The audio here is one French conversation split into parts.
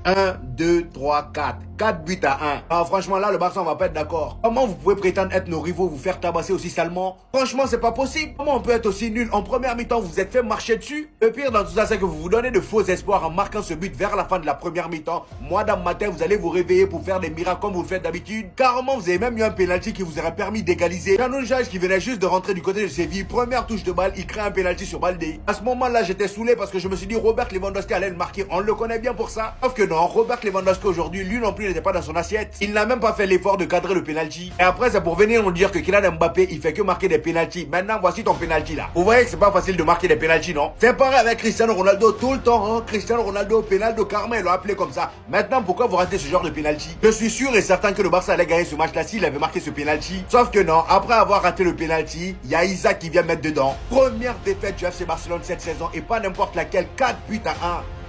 1, 2, 3, 4. 4 buts à 1. Ah, franchement, là, le Barça, on va pas être d'accord. Comment vous pouvez prétendre être nos rivaux, vous faire tabasser aussi salement? Franchement, c'est pas possible. Comment on peut être aussi nul? En première mi-temps, vous vous êtes fait marcher dessus. Le pire dans tout ça, c'est que vous vous donnez de faux espoirs en marquant ce but vers la fin de la première mi-temps. Moi, dans ma tête, vous allez vous réveiller pour faire des miracles comme vous le faites d'habitude. Carrément, vous avez même eu un penalty qui vous aurait permis d'égaliser. Janouchage qui venait juste de rentrer du côté de Séville. Première touche de balle, il crée un penalty sur Baldé. À ce moment-là, j'étais saoulé parce que je me suis dit Robert Lewandowski allait le marquer. On le connaît bien pour ça. Sauf que non, Robert Lewandowski aujourd'hui, lui non plus n'était pas dans son assiette. Il n'a même pas fait l'effort de cadrer le penalty. Et après, c'est pour venir nous dire que Kylian Mbappé, il fait que marquer des penalties. Maintenant, voici ton penalty là. Vous voyez que c'est pas facile de marquer des penalties, non? C'est pareil avec Cristiano Ronaldo tout le temps, hein. Cristiano Ronaldo, penalty Carmen, il l'a appelé comme ça. Maintenant, pourquoi vous ratez ce genre de penalty? Je suis sûr et certain que le Barça allait gagner ce match-là s'il avait marqué ce penalty. Sauf que non, après avoir raté le penalty, il y a Isaac qui vient mettre dedans. Première défaite du FC Barcelone cette saison et pas n'importe laquelle, 4 buts à 1.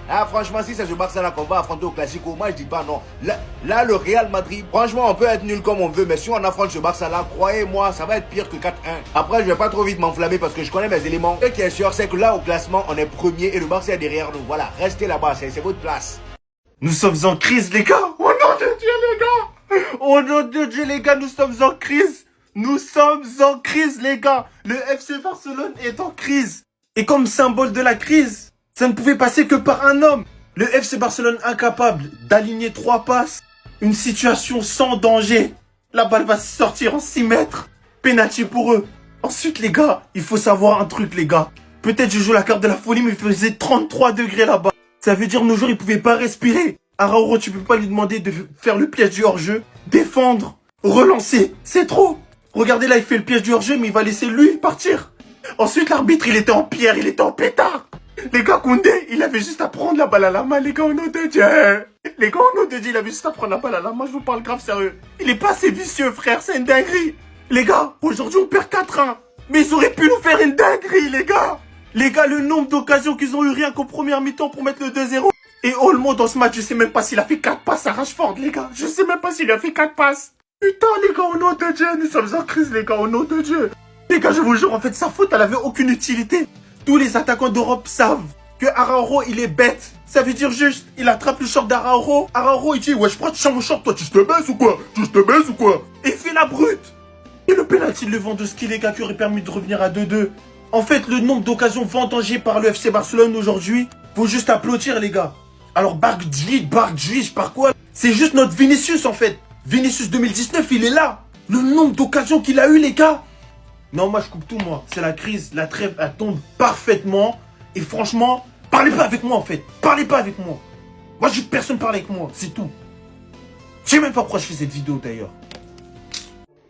Ah, franchement, si c'est ce Barça-là qu'on va affronter au Classico, moi je dis pas non. Là, le Real Madrid, franchement, on peut être nul comme on veut, mais si on affronte ce Barça-là, croyez-moi, ça va être pire que 4-1. Après, je vais pas trop vite m'enflammer parce que je connais mes éléments. Ce qui est sûr, c'est que là, au classement, on est premier et le Barça est derrière nous. Voilà, restez là-bas, c'est votre place. Nous sommes en crise, les gars. Oh nom de Dieu, les gars. Oh nom de Dieu, les gars, nous sommes en crise. Nous sommes en crise, les gars. Le FC Barcelone est en crise. Et comme symbole de la crise, ça ne pouvait passer que par un homme. Le FC Barcelone incapable d'aligner 3 passes. Une situation sans danger. La balle va sortir en 6 mètres. Penalty pour eux. Ensuite, les gars, il faut savoir un truc, les gars. Peut-être je joue la carte de la folie, mais il faisait 33 degrés là-bas. Ça veut dire nos joueurs, ils pouvaient pas respirer. Araujo, tu peux pas lui demander de faire le piège du hors-jeu. Défendre. Relancer. C'est trop. Regardez là, il fait le piège du hors-jeu, mais il va laisser lui partir. Ensuite, l'arbitre, il était en pierre, il était en pétard. Les gars, Koundé, il avait juste à prendre la balle à la main, les gars, au nom de Dieu. Les gars, au nom de Dieu, il avait juste à prendre la balle à la main, je vous parle grave sérieux. Il est pas assez vicieux, frère, c'est une dinguerie. Les gars, aujourd'hui, on perd 4-1. Mais ils auraient pu nous faire une dinguerie, les gars. Les gars, le nombre d'occasions qu'ils ont eu rien qu'aux premières mi-temps pour mettre le 2-0. Et Olmo, dans ce match, je sais même pas s'il a fait 4 passes à Rashford, les gars. Je sais même pas s'il a fait 4 passes. Putain, les gars, au nom de Dieu, nous sommes en crise, les gars, au nom de Dieu. Les gars, je vous jure, en fait, sa faute, elle avait aucune utilité. Tous les attaquants d'Europe savent que Araujo, il est bête. Ça veut dire juste, il attrape le short d'Araujo. Araujo, il dit, ouais, je prends, tu changes mon short, toi, tu te baisses ou quoi? Tu te baisses ou quoi? Et il fait la brute. Et le penalty de Lewandowski, les gars, qui aurait permis de revenir à 2-2. En fait, le nombre d'occasions vendangées par le FC Barcelone aujourd'hui, faut juste applaudir, les gars. Alors, Bargui, par quoi? C'est juste notre Vinicius, en fait. Vinicius 2019, il est là. Le nombre d'occasions qu'il a eu, les gars. Non, moi, je coupe tout, moi. C'est la crise, la trêve, elle tombe parfaitement. Et franchement, parlez pas avec moi, en fait. Parlez pas avec moi. Moi, je veux que personne parle avec moi, c'est tout. Je sais même pas pourquoi je fais cette vidéo, d'ailleurs.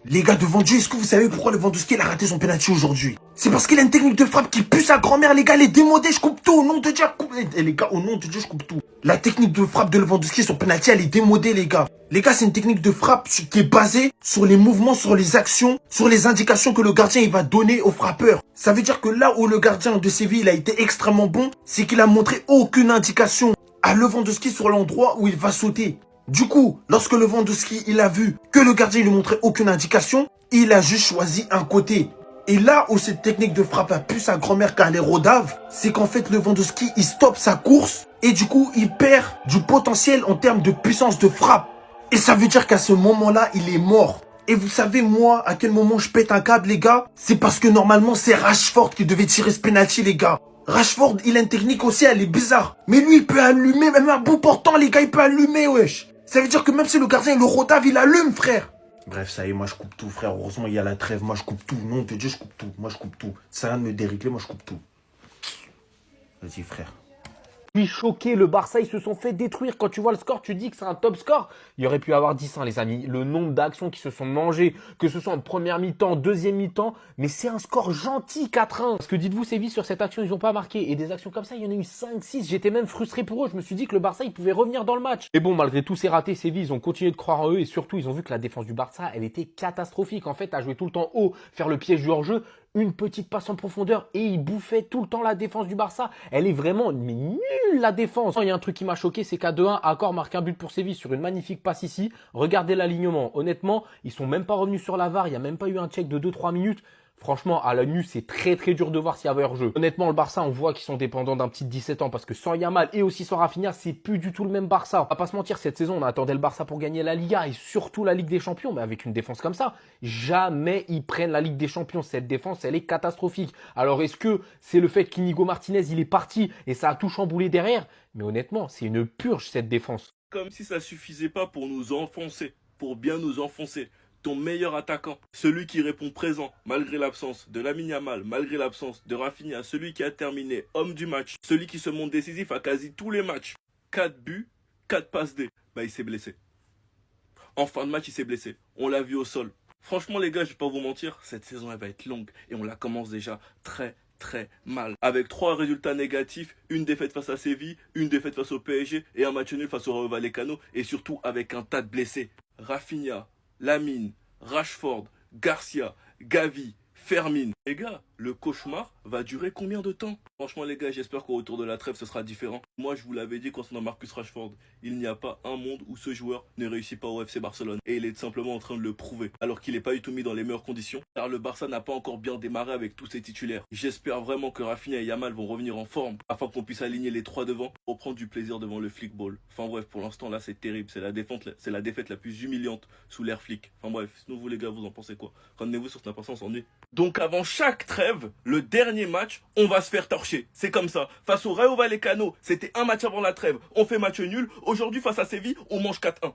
Les gars, devant Dieu, est-ce que vous savez pourquoi Lewandowski il a raté son penalty aujourd'hui? C'est parce qu'il a une technique de frappe qui pue sa grand-mère, les gars, elle est démodée, je coupe tout, au nom de Dieu, je coupe... Les gars, au nom de Dieu, je coupe tout. La technique de frappe de Lewandowski sur penalty, elle est démodée, les gars. Les gars, c'est une technique de frappe qui est basée sur les mouvements, sur les actions, sur les indications que le gardien il va donner au frappeur. Ça veut dire que là où le gardien de Séville il a été extrêmement bon, c'est qu'il a montré aucune indication à Lewandowski sur l'endroit où il va sauter. Du coup, lorsque Lewandowski il a vu que le gardien lui montrait aucune indication, il a juste choisi un côté. Et là où cette technique de frappe a pu sa grand-mère car elle est rodave, c'est qu'en fait Lewandowski il stoppe sa course et du coup il perd du potentiel en termes de puissance de frappe. Et ça veut dire qu'à ce moment-là, il est mort. Et vous savez, moi, à quel moment je pète un câble, les gars? C'est parce que normalement, c'est Rashford qui devait tirer ce penalty, les gars. Rashford, il a une technique aussi, elle est bizarre. Mais lui, il peut allumer, même à bout portant, les gars, il peut allumer, wesh. Ça veut dire que même si le gardien, il le rotave, il allume, frère. Bref, ça y est, moi, je coupe tout, frère. Heureusement, il y a la trêve. Moi, je coupe tout. Non, de Dieu, je coupe tout. Moi, je coupe tout. Ça vient de me dérégler, moi, je coupe tout. Vas-y, frère. Je suis choqué, le Barça, ils se sont fait détruire. Quand tu vois le score, tu dis que c'est un top score. Il y aurait pu avoir 10, hein, les amis. Le nombre d'actions qui se sont mangées, que ce soit en première mi-temps, deuxième mi-temps, mais c'est un score gentil, 4-1. Parce que dites-vous, Séville, sur cette action, ils n'ont pas marqué. Et des actions comme ça, il y en a eu 5, 6. J'étais même frustré pour eux. Je me suis dit que le Barça, il pouvait revenir dans le match. Et bon, malgré tous ces ratés, Séville, ils ont continué de croire en eux. Et surtout, ils ont vu que la défense du Barça, elle était catastrophique. En fait, à jouer tout le temps haut, faire le piège du hors-jeu, une petite passe en profondeur et il bouffait tout le temps la défense du Barça. Elle est vraiment nulle, la défense. Il y a un truc qui m'a choqué, c'est qu'à 2-1, Accor marque un but pour Séville sur une magnifique passe ici. Regardez l'alignement. Honnêtement, ils sont même pas revenus sur la VAR. Il n'y a même pas eu un check de 2-3 minutes. Franchement, à la nu, c'est très très dur de voir s'il y avait hors-jeu. Honnêtement, le Barça, on voit qu'ils sont dépendants d'un petit 17 ans parce que sans Yamal et aussi sans Rafinha, c'est plus du tout le même Barça. On va pas se mentir, cette saison, on attendait le Barça pour gagner la Liga et surtout la Ligue des Champions, mais avec une défense comme ça, jamais ils prennent la Ligue des Champions. Cette défense, elle est catastrophique. Alors est-ce que c'est le fait qu'Inigo Martinez, il est parti et ça a tout chamboulé derrière? Mais honnêtement, c'est une purge cette défense. Comme si ça suffisait pas pour nous enfoncer, pour bien nous enfoncer. Ton meilleur attaquant, celui qui répond présent malgré l'absence de Lamine Yamal, malgré l'absence de Rafinha, celui qui a terminé homme du match, celui qui se montre décisif à quasi tous les matchs. 4 buts, 4 passes D. Bah il s'est blessé. En fin de match, il s'est blessé. On l'a vu au sol. Franchement les gars, je vais pas vous mentir, cette saison elle va être longue et on la commence déjà très mal. Avec 3 résultats négatifs, une défaite face à Séville, une défaite face au PSG et un match nul face au Rayo Vallecano et surtout avec un tas de blessés. Rafinha, Lamine, Rashford, Garcia, Gavi, Fermin. Les gars, le cauchemar va durer combien de temps? Franchement les gars, j'espère qu'au retour de la trêve ce sera différent. Moi je vous l'avais dit concernant Marcus Rashford, il n'y a pas un monde où ce joueur ne réussit pas au FC Barcelone. Et il est simplement en train de le prouver, alors qu'il n'est pas du tout mis dans les meilleures conditions, car le Barça n'a pas encore bien démarré avec tous ses titulaires. J'espère vraiment que Rafinha et Yamal vont revenir en forme, afin qu'on puisse aligner les 3 devant, pour prendre du plaisir devant le flickball. Enfin bref, pour l'instant là c'est terrible, c'est la défaite la plus humiliante sous l'ère flic. Enfin bref, sinon vous les gars, vous en pensez quoi? Rendez-vous sur Snap Instant, on s'ennuie. Donc avant chaque trêve, le dernier match, on va se faire torcher. C'est comme ça. Face au Rayo Vallecano, c'était un match avant la trêve. On fait match nul. Aujourd'hui, face à Séville, on mange 4-1.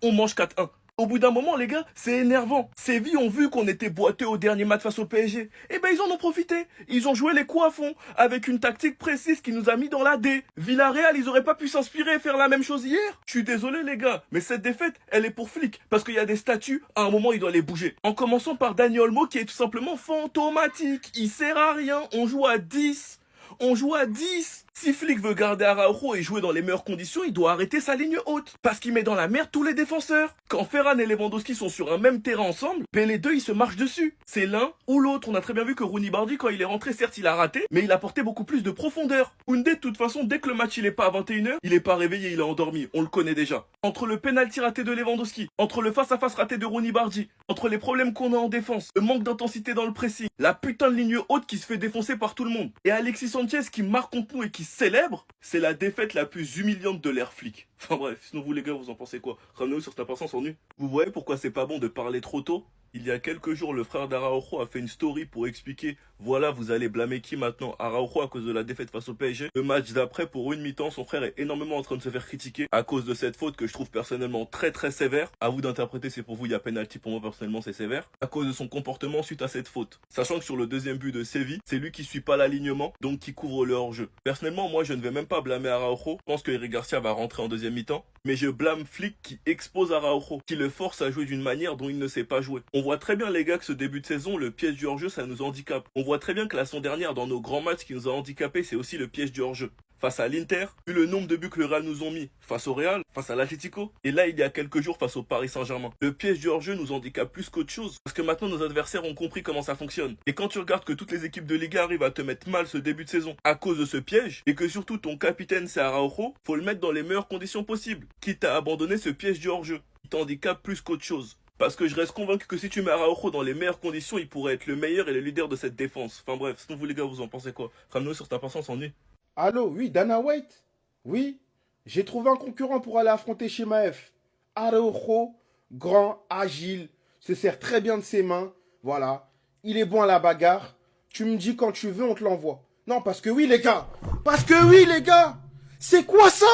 On mange 4-1. Au bout d'un moment, les gars, c'est énervant. Séville ont vu qu'on était boiteux au dernier match face au PSG. Et ben, ils en ont profité. Ils ont joué les coups à fond, avec une tactique précise qui nous a mis dans la D. Villarreal, ils auraient pas pu s'inspirer et faire la même chose hier. Je suis désolé, les gars, mais cette défaite, elle est pour flic. Parce qu'il y a des statuts, à un moment, il doit les bouger. En commençant par Dani Olmo, qui est tout simplement fantomatique. Il sert à rien. On joue à 10. On joue à 10. Si Flick veut garder Araujo et jouer dans les meilleures conditions, il doit arrêter sa ligne haute. Parce qu'il met dans la merde tous les défenseurs. Quand Ferran et Lewandowski sont sur un même terrain ensemble, ben les deux ils se marchent dessus. C'est l'un ou l'autre. On a très bien vu que Rooney Bardi, quand il est rentré, certes il a raté, mais il apportait beaucoup plus de profondeur. Koundé, de toute façon, dès que le match il est pas à 21h, il est pas réveillé, il est endormi. On le connaît déjà. Entre le penalty raté de Lewandowski, entre le face-à-face raté de Rooney Bardi, entre les problèmes qu'on a en défense, le manque d'intensité dans le pressing, la putain de ligne haute qui se fait défoncer par tout le monde, et Alexis Sanchez qui marque contre nous et qui célèbre, c'est la défaite la plus humiliante de l'ère flic. Enfin bref, sinon vous les gars, vous en pensez quoi? Ramenez-nous sur ta patience en nu. Vous voyez pourquoi c'est pas bon de parler trop tôt? Il y a quelques jours, le frère d'Araujo a fait une story pour expliquer « Voilà, vous allez blâmer qui maintenant? Araujo à cause de la défaite face au PSG ?» Le match d'après, pour une mi-temps, son frère est énormément en train de se faire critiquer à cause de cette faute que je trouve personnellement très sévère. À vous d'interpréter, c'est pour vous, il y a penalty, pour moi personnellement c'est sévère. À cause de son comportement suite à cette faute. Sachant que sur le deuxième but de Séville, c'est lui qui suit pas l'alignement, donc qui couvre le hors-jeu. Personnellement, moi je ne vais même pas blâmer Araujo. Je pense que Eric Garcia va rentrer en deuxième mi-temps. Mais je blâme Flick qui expose Araujo, qui le force à jouer d'une manière dont il ne sait pas jouer. On voit très bien les gars que ce début de saison, le piège du hors-jeu, ça nous handicape. On voit très bien que la saison dernière, dans nos grands matchs, ce qui nous a handicapé, c'est aussi le piège du hors-jeu. Face à l'Inter, vu le nombre de buts que le Real nous ont mis, face au Real, face à l'Atlético, et là il y a quelques jours face au Paris Saint-Germain. Le piège du hors-jeu nous handicape plus qu'autre chose, parce que maintenant nos adversaires ont compris comment ça fonctionne. Et quand tu regardes que toutes les équipes de Liga arrivent à te mettre mal ce début de saison à cause de ce piège, et que surtout ton capitaine c'est Araujo, faut le mettre dans les meilleures conditions possibles, quitte à abandonner ce piège du hors-jeu. Il t'handicape plus qu'autre chose. Parce que je reste convaincu que si tu mets Araujo dans les meilleures conditions, il pourrait être le meilleur et le leader de cette défense. Enfin bref, sinon vous les gars, vous en pensez quoi? Ramenez-nous sur ta patience en nu. Allô, oui, Dana White? Oui, j'ai trouvé un concurrent pour aller affronter Shema F. Araujo, grand, agile, se sert très bien de ses mains, voilà. Il est bon à la bagarre. Tu me dis quand tu veux, on te l'envoie. Non, parce que oui, les gars. Parce que oui, les gars. C'est quoi ça?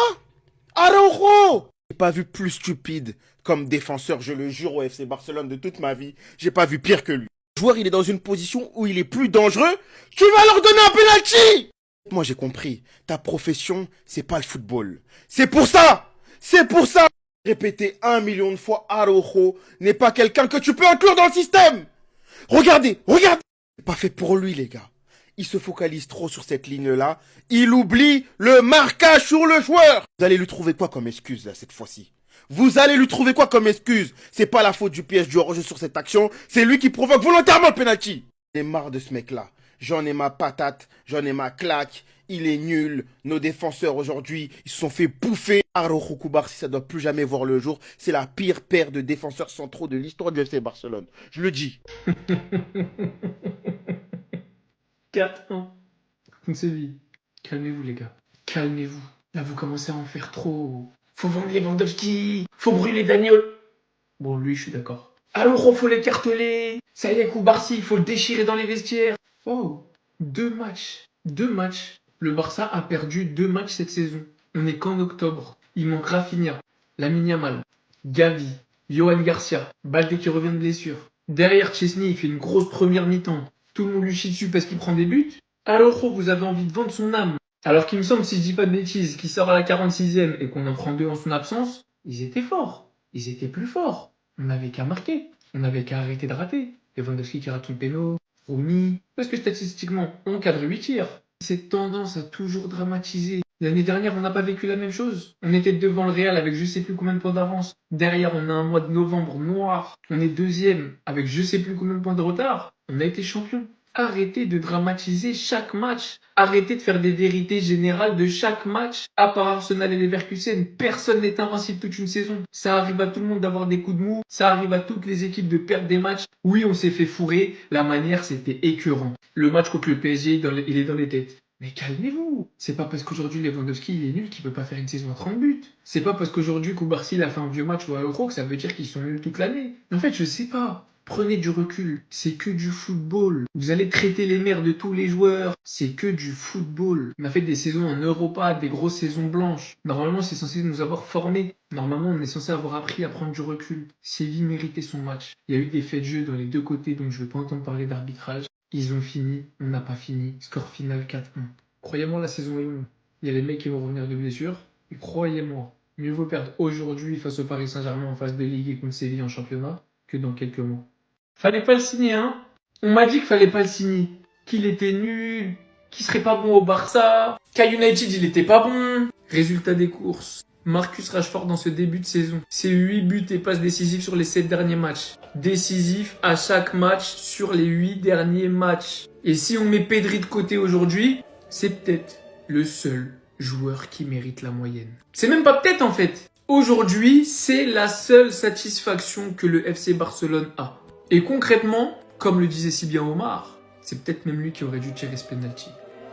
Araujo! J'ai pas vu plus stupide comme défenseur, je le jure, au FC Barcelone de toute ma vie. J'ai pas vu pire que lui. Le joueur, il est dans une position où il est plus dangereux. Tu vas leur donner un penalty! Moi, j'ai compris. Ta profession, c'est pas le football. C'est pour ça! C'est pour ça! Répéter 1 million de fois, Araujo n'est pas quelqu'un que tu peux inclure dans le système! Regardez! C'est pas fait pour lui, les gars. Il se focalise trop sur cette ligne-là. Il oublie le marquage sur le joueur. Vous allez lui trouver quoi comme excuse, là, cette fois-ci? Vous allez lui trouver quoi comme excuse? C'est pas la faute du piège du hors-jeu sur cette action. C'est lui qui provoque volontairement le penalty. J'ai marre de ce mec-là. j'en ai ma patate, j'en ai ma claque. Il est nul. Nos défenseurs aujourd'hui, ils se sont fait bouffer. Araujo Cubarsí, ça doit plus jamais voir le jour. C'est la pire paire de défenseurs centraux de l'histoire du FC Barcelone. Je le dis. 4-1 contre Séville. Calmez-vous, les gars. Calmez-vous. Là, vous commencez à en faire trop. Faut vendre Lewandowski. Faut brûler Daniel. Bon, lui, je suis d'accord. Alors, faut l'écarteler. Ça y est, Cubarsí, il faut le déchirer dans les vestiaires. Oh, 2 matchs. 2 matchs. Le Barça a perdu 2 matchs cette saison. On est qu'en octobre. Il manque Rafinha, Lamine Yamal, Gavi, Yohan Garcia, Balde qui revient de blessure. Derrière, Chesney, il fait une grosse première mi-temps. Tout le monde lui chie dessus parce qu'il prend des buts. Alors, vous avez envie de vendre son âme. Alors qu'il me semble, si je dis pas de bêtises, qu'il sort à la 46e et qu'on en prend 2 en son absence, ils étaient forts. Ils étaient plus forts. On n'avait qu'à marquer. On n'avait qu'à arrêter de rater. Lewandowski qui rate tout le péno, Rooney. Parce que statistiquement, on cadre 8 tirs. Cette tendance à toujours dramatiser. L'année dernière, on n'a pas vécu la même chose. On était devant le Real avec je sais plus combien de points d'avance. Derrière, on a un mois de novembre noir. On est 2e avec je sais plus combien de points de retard. On a été champion. Arrêtez de dramatiser chaque match. Arrêtez de faire des vérités générales de chaque match. À part Arsenal et Leverkusen, personne n'est invincible toute une saison. Ça arrive à tout le monde d'avoir des coups de mou. Ça arrive à toutes les équipes de perdre des matchs. Oui, on s'est fait fourrer. La manière, c'était écœurant. Le match contre le PSG, il est dans les têtes. Mais calmez-vous. C'est pas parce qu'aujourd'hui Lewandowski il est nul qu'il peut pas faire une saison à 30 buts. C'est pas parce qu'aujourd'hui Cubarsí il a fait un vieux match ou à l'Euro que ça veut dire qu'ils sont nuls toute l'année. En fait, je sais pas. Prenez du recul. C'est que du football. Vous allez traiter les mères de tous les joueurs. C'est que du football. On a fait des saisons en Europa, des grosses saisons blanches. Normalement, c'est censé nous avoir formés. Normalement, on est censé avoir appris à prendre du recul. Séville méritait son match. Il y a eu des faits de jeu dans les deux côtés, donc je vais pas entendre parler d'arbitrage. Ils ont fini, on n'a pas fini. Score final 4-1. Croyez-moi, la saison est longue. Il y a les mecs qui vont revenir de blessure. Et croyez-moi, mieux vaut perdre aujourd'hui face au Paris Saint-Germain en phase de Ligue et contre Séville en championnat que dans quelques mois. Fallait pas le signer, hein. On m'a dit qu'il fallait pas le signer. Qu'il était nul, qu'il serait pas bon au Barça, qu'à United il était pas bon. Résultat des courses. Marcus Rashford dans ce début de saison. C'est 8 buts et passes décisives sur les 7 derniers matchs. Décisif à chaque match sur les 8 derniers matchs. Et si on met Pedri de côté aujourd'hui, c'est peut-être le seul joueur qui mérite la moyenne. C'est même pas peut-être en fait. Aujourd'hui, c'est la seule satisfaction que le FC Barcelone a. Et concrètement, comme le disait si bien Omar, c'est peut-être même lui qui aurait dû tirer ce penalty.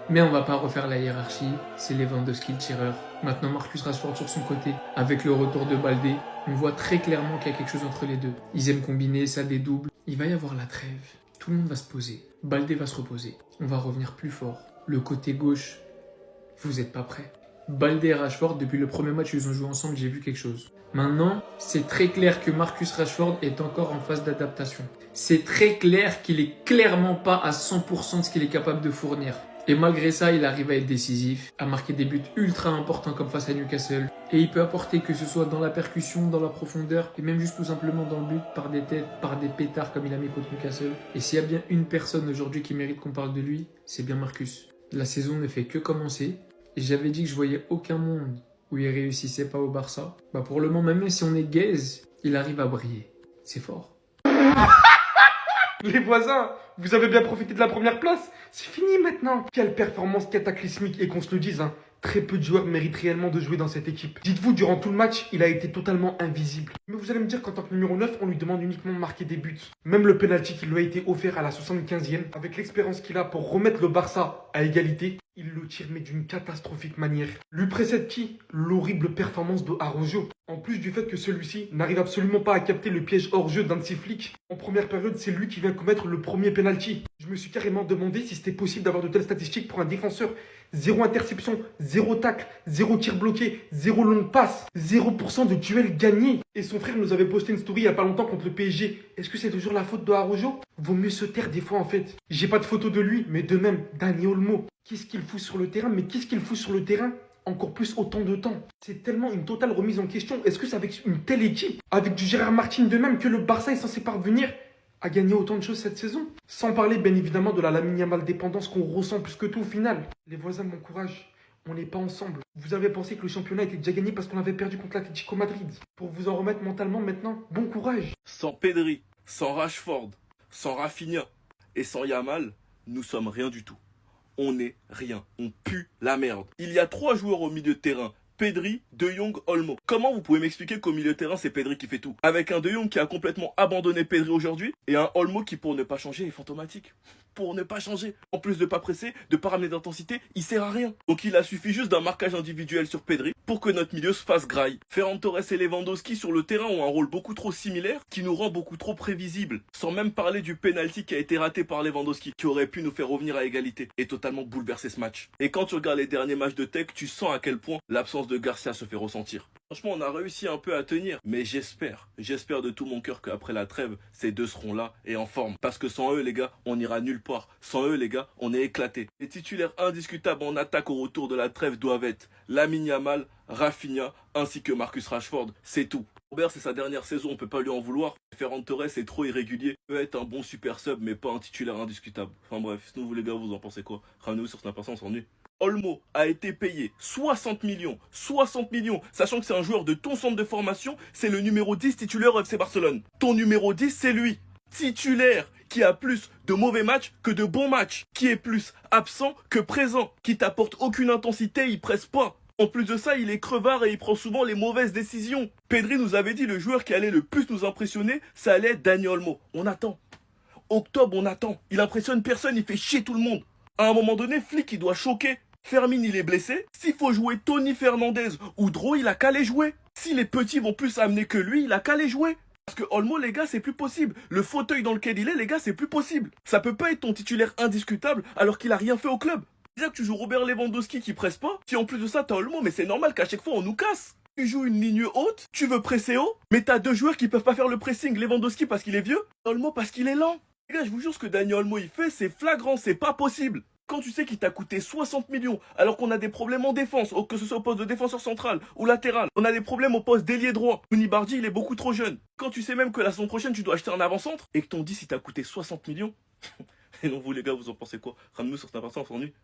Mais on va pas refaire la hiérarchie, c'est Lewandowski le tireur. Maintenant Marcus Rashford sur son côté, avec le retour de Balde, on voit très clairement qu'il y a quelque chose entre les deux. Ils aiment combiner, ça dédouble. Il va y avoir la trêve, tout le monde va se poser, Balde va se reposer, on va revenir plus fort. Le côté gauche, vous êtes pas prêts. Balde et Rashford, depuis le premier match où ils ont joué ensemble, j'ai vu quelque chose. Maintenant, c'est très clair que Marcus Rashford est encore en phase d'adaptation. C'est très clair qu'il est clairement pas à 100% de ce qu'il est capable de fournir. Et malgré ça, il arrive à être décisif, à marquer des buts ultra importants comme face à Newcastle. Et il peut apporter que ce soit dans la percussion, dans la profondeur, et même juste tout simplement dans le but, par des têtes, par des pétards comme il a mis contre Newcastle. Et s'il y a bien une personne aujourd'hui qui mérite qu'on parle de lui, c'est bien Marcus. La saison ne fait que commencer. Et j'avais dit que je voyais aucun monde où il réussissait pas au Barça. Bah pour le moment, même si on est gaze, il arrive à briller. C'est fort. Les voisins, vous avez bien profité de la première place. C'est fini maintenant. Quelle performance cataclysmique et qu'on se le dise, hein. Très peu de joueurs méritent réellement de jouer dans cette équipe. Dites-vous, durant tout le match, il a été totalement invisible. Mais vous allez me dire qu'en tant que numéro 9, on lui demande uniquement de marquer des buts. Même le penalty qui lui a été offert à la 75e, avec l'expérience qu'il a pour remettre le Barça à égalité, il le tire mais d'une catastrophique manière. Lui précède qui? L'horrible performance de Araujo. En plus du fait que celui-ci n'arrive absolument pas à capter le piège hors-jeu d'un de ses flics. En première période, c'est lui qui vient commettre le premier penalty. Je me suis carrément demandé si c'était possible d'avoir de telles statistiques pour un défenseur. 0 interception, 0 tacle, 0 tir bloqué, 0 longue passe, 0% de duel gagné. Et son frère nous avait posté une story il y a pas longtemps contre le PSG. Est-ce que c'est toujours la faute de Araujo? Vaut mieux se taire des fois en fait. J'ai pas de photo de lui, mais de même, Dani Olmo. Qu'est-ce qu'il fout sur le terrain? Mais qu'est-ce qu'il fout sur le terrain? Encore plus autant de temps. C'est tellement une totale remise en question. Est-ce que c'est avec une telle équipe, avec du Gérard Martin de même, que le Barça est censé parvenir à gagner autant de choses cette saison? Sans parler bien évidemment de la Lamine Yamal dépendance qu'on ressent plus que tout au final. Les voisins m'encouragent. On n'est pas ensemble. Vous avez pensé que le championnat était déjà gagné parce qu'on avait perdu contre l'Atlético Madrid. Pour vous en remettre mentalement maintenant, bon courage. Sans Pedri, sans Rashford, sans Rafinha et sans Yamal, nous sommes rien du tout. On est rien. On pue la merde. Il y a 3 joueurs au milieu de terrain. Pedri, De Jong, Olmo. Comment vous pouvez m'expliquer qu'au milieu de terrain, c'est Pedri qui fait tout? Avec un De Jong qui a complètement abandonné Pedri aujourd'hui et un Olmo qui, pour ne pas changer, est fantomatique. Pour ne pas changer. En plus de pas presser, de pas ramener d'intensité, il sert à rien. Donc il a suffi juste d'un marquage individuel sur Pedri pour que notre milieu se fasse graille. Ferran Torres et Lewandowski sur le terrain ont un rôle beaucoup trop similaire qui nous rend beaucoup trop prévisibles. Sans même parler du penalty qui a été raté par Lewandowski, qui aurait pu nous faire revenir à égalité et totalement bouleverser ce match. Et quand tu regardes les derniers matchs de Tech, tu sens à quel point l'absence de Garcia se fait ressentir. Franchement, on a réussi un peu à tenir, mais j'espère de tout mon cœur qu'après la trêve, ces deux seront là et en forme. Parce que sans eux, les gars, on ira nulle part. Sans eux, les gars, on est éclatés. Les titulaires indiscutables en attaque au retour de la trêve doivent être Lamine Yamal, Rafinha, ainsi que Marcus Rashford. C'est tout. Robert, c'est sa dernière saison, on peut pas lui en vouloir. Ferran Torres est trop irrégulier. Il peut être un bon super sub, mais pas un titulaire indiscutable. Enfin bref, sinon vous les gars, vous en pensez quoi? Ramenez-vous sur Snap, on s'ennuie. Olmo a été payé 60 millions, sachant que c'est un joueur de ton centre de formation, c'est le numéro 10 titulaire au FC Barcelone. Ton numéro 10, c'est lui. Titulaire, qui a plus de mauvais matchs que de bons matchs, qui est plus absent que présent, qui t'apporte aucune intensité, il presse pas. En plus de ça, il est crevard et il prend souvent les mauvaises décisions. Pedri nous avait dit le joueur qui allait le plus nous impressionner, ça allait être Dani Olmo. On attend. Octobre, on attend. Il impressionne personne, il fait chier tout le monde. À un moment donné, Flick, il doit choquer. Fermin, il est blessé. S'il faut jouer Tony Fernandez ou Dro, il a qu'à les jouer. Si les petits vont plus amener que lui, il a qu'à les jouer. Parce que Olmo, les gars, c'est plus possible. Le fauteuil dans lequel il est, les gars, c'est plus possible. Ça peut pas être ton titulaire indiscutable alors qu'il a rien fait au club. Déjà que tu joues Robert Lewandowski qui presse pas, si en plus de ça t'as Olmo, mais c'est normal qu'à chaque fois on nous casse. Tu joues une ligne haute, tu veux presser haut, mais t'as 2 joueurs qui peuvent pas faire le pressing. Lewandowski parce qu'il est vieux, Olmo parce qu'il est lent. Les gars, je vous jure, ce que Dani Olmo il fait, c'est flagrant, c'est pas possible. Quand tu sais qu'il t'a coûté 60 millions, alors qu'on a des problèmes en défense, que ce soit au poste de défenseur central ou latéral, on a des problèmes au poste d'ailier droit. Koulibaly, il est beaucoup trop jeune. Quand tu sais même que la saison prochaine, tu dois acheter un avant-centre, et que ton 10 il t'a coûté 60 millions. Et non, vous les gars, vous en pensez quoi? Ramenez-nous sur Snap, on s'ennuie.